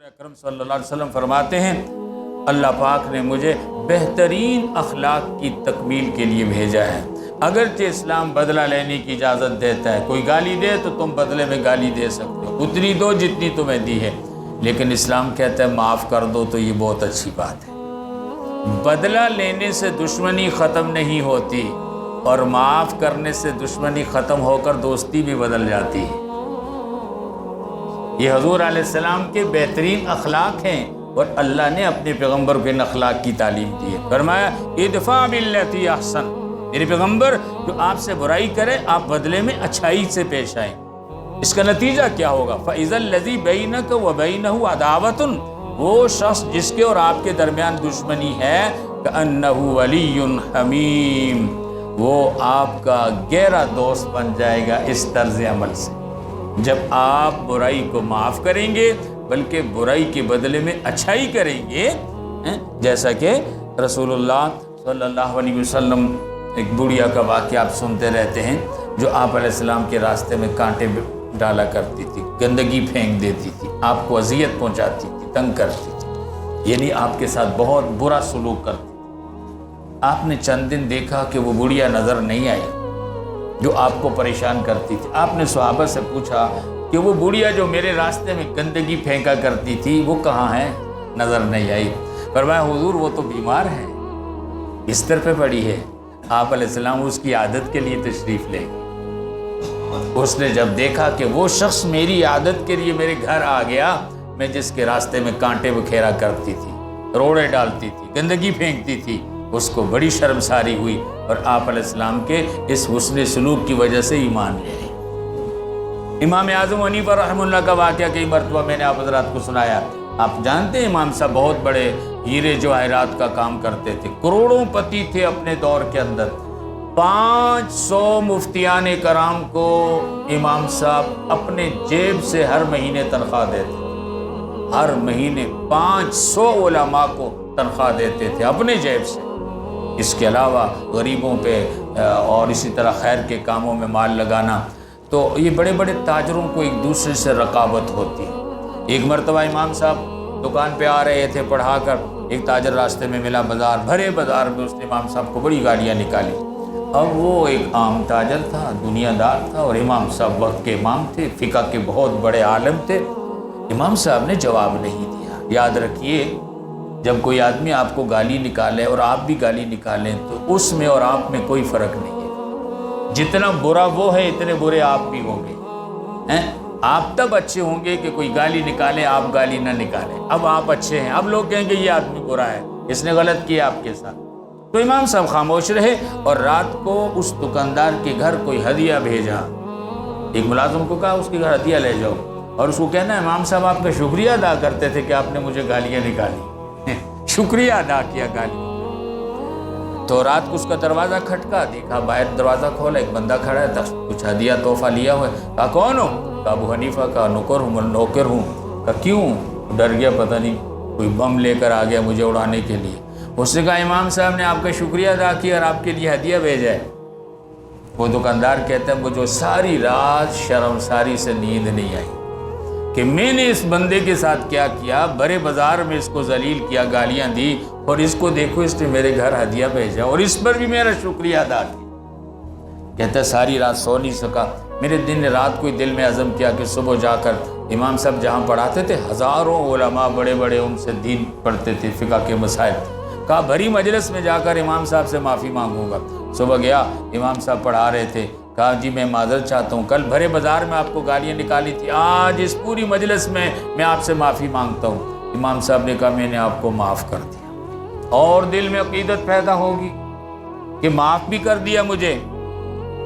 اکرم صلی اللہ علیہ وسلم فرماتے ہیں اللہ پاک نے مجھے بہترین اخلاق کی تکمیل کے لیے بھیجا ہے۔ اگرچہ اسلام بدلہ لینے کی اجازت دیتا ہے، کوئی گالی دے تو تم بدلے میں گالی دے سکتے ہو، اتنی دو جتنی تمہیں دی ہے، لیکن اسلام کہتا ہے معاف کر دو، تو یہ بہت اچھی بات ہے۔ بدلہ لینے سے دشمنی ختم نہیں ہوتی، اور معاف کرنے سے دشمنی ختم ہو کر دوستی بھی بدل جاتی ہے۔ یہ حضور علیہ السلام کے بہترین اخلاق ہیں، اور اللہ نے اپنے پیغمبر کو ان اخلاق کی تعلیم دی ہے۔ فرمایا ادفع باللتی احسن، میرے پیغمبر جو آپ سے برائی کرے آپ بدلے میں اچھائی سے پیش آئیں۔ اس کا نتیجہ کیا ہوگا؟ فَإِذَا الَّذِي بَيْنَكَ وَبَيْنَهُ عَدَاوَةٌ، وہ شخص جس کے اور آپ کے درمیان دشمنی ہے، كَأَنَّهُ وَلِيٌّ حَمِيمٌ، وہ آپ کا گہرا دوست بن جائے گا اس طرز عمل سے۔ جب آپ برائی کو معاف کریں گے بلکہ برائی کے بدلے میں اچھائی کریں گے، جیسا کہ رسول اللہ صلی اللہ علیہ وسلم ایک بڑھیا کا واقعہ آپ سنتے رہتے ہیں جو آپ علیہ السلام کے راستے میں کانٹے ڈالا کرتی تھی، گندگی پھینک دیتی تھی، آپ کو اذیت پہنچاتی تھی، تنگ کرتی تھی، یعنی آپ کے ساتھ بہت برا سلوک کرتی تھی۔ آپ نے چند دن دیکھا کہ وہ بڑھیا نظر نہیں آئی جو آپ کو پریشان کرتی تھی۔ آپ نے صحابہ سے پوچھا کہ وہ بڑھیا جو میرے راستے میں گندگی پھینکا کرتی تھی وہ کہاں ہے؟ نظر نہیں آئی۔ فرمایا حضور وہ تو بیمار ہے، بستر پہ پڑی ہے۔ آپ علیہ السلام اس کی عادت کے لیے تشریف لے گئے۔ اس نے جب دیکھا کہ وہ شخص میری عادت کے لیے میرے گھر آ گیا، میں جس کے راستے میں کانٹے بکھیرا کرتی تھی، روڑے ڈالتی تھی، گندگی پھینکتی تھی، اس کو بڑی شرمساری ہوئی، اور آپ علیہ السلام کے اس حسن سلوک کی وجہ سے ایمان لے لی۔ امام اعظم حنیفہ رحمہ اللہ کا واقعہ کئی مرتبہ میں نے آپ حضرات کو سنایا۔ آپ جانتے ہیں امام صاحب بہت بڑے ہیرے جواہرات کا کام کرتے تھے، کروڑوں پتی تھے اپنے دور کے اندر۔ 500 مفتیان کرام کو امام صاحب اپنے جیب سے ہر مہینے تنخواہ دیتے، ہر مہینے 500 علماء کو تنخواہ دیتے تھے اپنے جیب سے۔ اس کے علاوہ غریبوں پہ اور اسی طرح خیر کے کاموں میں مال لگانا۔ تو یہ بڑے بڑے تاجروں کو ایک دوسرے سے رقابت ہوتی ہے۔ ایک مرتبہ امام صاحب دکان پہ آ رہے تھے پڑھا کر، ایک تاجر راستے میں ملا، بازار بھرے بازار میں اس نے امام صاحب کو بڑی گالیاں نکالی۔ اب وہ ایک عام تاجر تھا، دنیا دار تھا، اور امام صاحب وقت کے امام تھے، فقہ کے بہت بڑے عالم تھے۔ امام صاحب نے جواب نہیں دیا۔ یاد رکھیے جب کوئی آدمی آپ کو گالی نکالے اور آپ بھی گالی نکالیں تو اس میں اور آپ میں کوئی فرق نہیں ہے۔ جتنا برا وہ ہے اتنے برے آپ بھی ہوں گے۔ آپ تب اچھے ہوں گے کہ کوئی گالی نکالے، آپ گالی نہ نکالیں۔ اب آپ اچھے ہیں، اب لوگ کہیں گے یہ آدمی برا ہے، اس نے غلط کیا آپ کے ساتھ۔ تو امام صاحب خاموش رہے، اور رات کو اس دکاندار کے گھر کوئی ہدیہ بھیجا۔ ایک ملازم کو کہا اس کے گھر ہدیہ لے جاؤ، اور اس کو کہنا امام صاحب آپ کا شکریہ ادا کرتے تھے کہ آپ نے مجھے گالیاں نکالی، شکریہ ادا کیا گالی۔ تو رات کو اس کا دروازہ کھٹکا، دیکھا باہر دروازہ کھولا، ایک بندہ کھڑا ہے، کچھ ہدیہ تحفہ لیا ہوا ہے۔ کہا کون ہو؟ کہا ابو حنیفہ کا نوکر ہوں۔ کہا کیوں؟ ڈر گیا، پتہ نہیں کوئی بم لے کر آ گیا مجھے اڑانے کے لیے۔ اس نے کہا امام صاحب نے آپ کا شکریہ ادا کیا اور آپ کے لیے ہدیہ بھیجا ہے۔ وہ دکاندار کہتا ہے مجھے ساری رات شرمساری سے نیند نہیں آئی کہ میں نے اس بندے کے ساتھ کیا کیا، بڑے بازار میں اس کو ذلیل کیا، گالیاں دی، اور اس کو دیکھو اس نے میرے گھر ہدیہ بھیجا اور اس پر بھی میرا شکریہ ادا کیا۔ کہتا ہے ساری رات سو نہیں سکا، میرے دن رات کو دل میں عزم کیا کہ صبح جا کر امام صاحب جہاں پڑھاتے تھے ہزاروں علماء بڑے بڑے ان سے دین پڑھتے تھے، فقہ کے مسائل، کہا بھری مجلس میں جا کر امام صاحب سے معافی مانگوں گا۔ صبح گیا، امام صاحب پڑھا رہے تھے، کہا جی میں معذرت چاہتا ہوں، کل بھرے بازار میں آپ کو گالیاں نکالی تھی، آج اس پوری مجلس میں آپ سے معافی مانگتا ہوں۔ امام صاحب نے کہا میں نے آپ کو معاف کر دیا، اور دل میں عقیدت پیدا ہوگی کہ معاف بھی کر دیا مجھے۔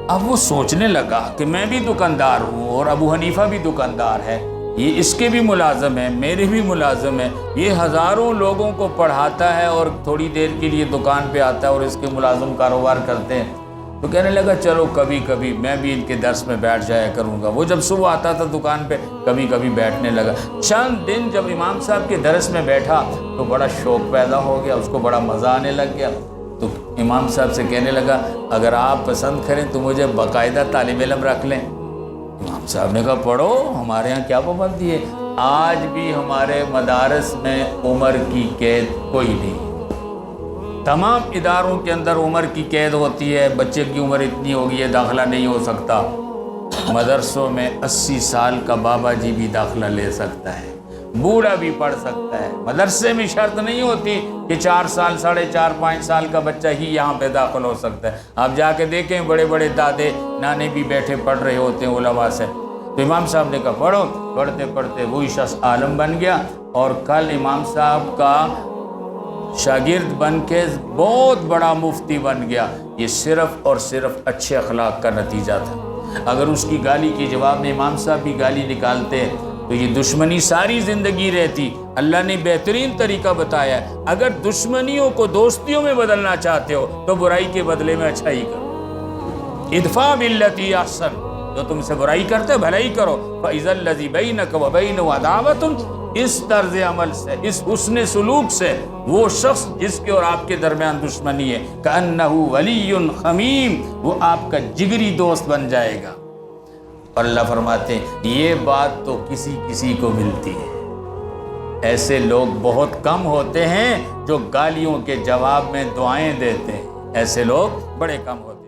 اب وہ سوچنے لگا کہ میں بھی دکاندار ہوں اور ابو حنیفہ بھی دکاندار ہے، یہ اس کے بھی ملازم ہے، میرے بھی ملازم ہے، یہ ہزاروں لوگوں کو پڑھاتا ہے اور تھوڑی دیر کے لیے دکان پہ آتا ہے اور اس کے ملازم کاروبار کرتے ہیں۔ تو کہنے لگا چلو کبھی کبھی میں بھی ان کے درس میں بیٹھ جایا کروں گا۔ وہ جب صبح آتا تھا دکان پہ کبھی کبھی بیٹھنے لگا۔ چند دن جب امام صاحب کے درس میں بیٹھا تو بڑا شوق پیدا ہو گیا، اس کو بڑا مزہ آنے لگ گیا۔ تو امام صاحب سے کہنے لگا اگر آپ پسند کریں تو مجھے باقاعدہ طالب علم رکھ لیں۔ امام صاحب نے کہا پڑھو، ہمارے ہاں کیا پابندی ہے، آج بھی ہمارے مدارس میں عمر کی قید کوئی نہیں، تمام اداروں کے اندر عمر کی قید ہوتی ہے، بچے کی عمر اتنی ہوگی ہے داخلہ نہیں ہو سکتا۔ مدرسوں میں 80 سال کا بابا جی بھی داخلہ لے سکتا ہے، بوڑھا بھی پڑھ سکتا ہے۔ مدرسے میں شرط نہیں ہوتی کہ 4 سال 4.5 5 سال کا بچہ ہی یہاں پہ داخل ہو سکتا ہے۔ آپ جا کے دیکھیں، بڑے بڑے دادے نانے بھی بیٹھے پڑھ رہے ہوتے ہیں علماء سے۔ تو امام صاحب نے کہا پڑھو، پڑھتے پڑھتے وہی شخص عالم بن گیا، اور کل امام صاحب کا شاگرد بن کے بہت بڑا مفتی بن گیا۔ یہ صرف اور صرف اچھے اخلاق کا نتیجہ تھا۔ اگر اس کی گالی کے جواب میں امام صاحب بھی گالی نکالتے تو یہ دشمنی ساری زندگی رہتی۔ اللہ نے بہترین طریقہ بتایا ہے، اگر دشمنیوں کو دوستیوں میں بدلنا چاہتے ہو تو برائی کے بدلے میں اچھائی کرو۔ ادفع باللتی احسن، جو تم سے برائی کرتے بھلائی کرو۔ فاذا الذی بینک وبینہ عداوۃ، اس طرز عمل سے، اس حسن سلوک سے، وہ شخص جس کے اور آپ کے درمیان دشمنی ہے، کأنہ ولی حمیم، وہ آپ کا جگری دوست بن جائے گا۔ اور اللہ فرماتے ہیں یہ بات تو کسی کسی کو ملتی ہے، ایسے لوگ بہت کم ہوتے ہیں جو گالیوں کے جواب میں دعائیں دیتے ہیں، ایسے لوگ بڑے کم ہوتے ہیں۔